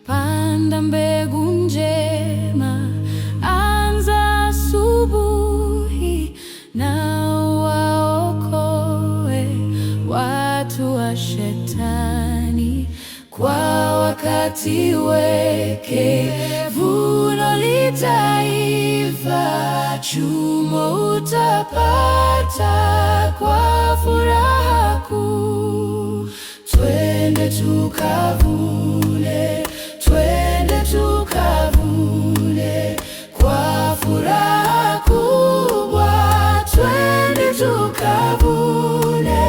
Panda mbegu njema, anza asubuhi, na waokoe watu wa Shetani. Kwa wakati wake vuno litaiva, chumo utapata kwa furaha kuu. Twende tukavune, twende tukavune kwa furaha kubwa. Twende tukavune,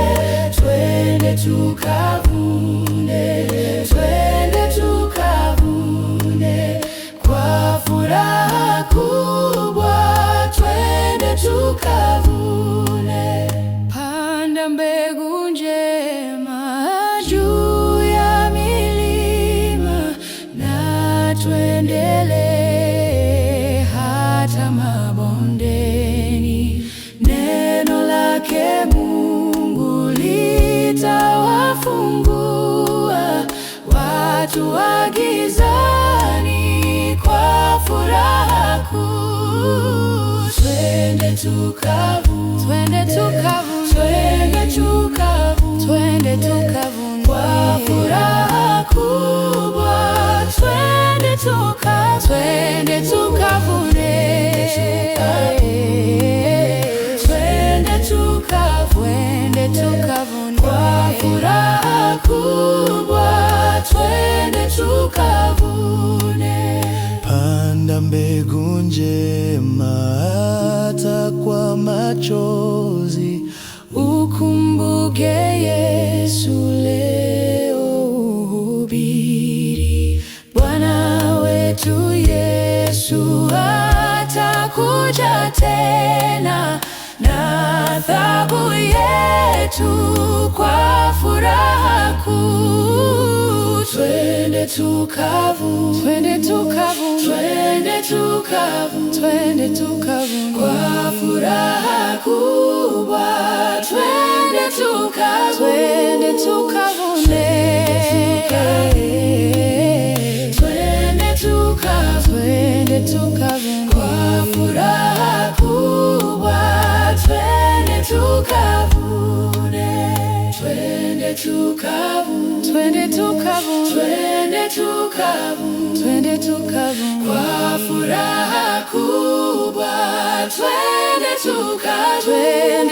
twende tukavune, twende tukavune kwa furaha kubwa. Twende tukavune. Panda mbegu njema juu ya milima, na tuendelee hata mabondeni. Neno lake Mungu litawafungua watu wa gizani kwa furaha kuu. Twende tukavune, twende tukavune, twende tukavune, twende tukavune kwa furaha kubwa. Twende tukavune, twende tukavune, twende tukavune, twende tukavune kwa furaha kubwa. Twende tukavune. Panda mbegu njema hata kwa machozi, ukumbuke Yesu leo, uhubiri Bwana wetu Yesu atakuja tena, na thawabu yetu kwa furaha kuu. Twende tukavune, twende tukavune, twende tukavune, twende tukavune kwa furaha kubwa. Twende tukavune, twende tukavune, twende tukavune, twende tukavune kwa furaha kubwa. Twende tukavune, twende tukavune, twende tukavune, twende tukavune, twende tukavune kwa furaha kubwa. Twende tukavune.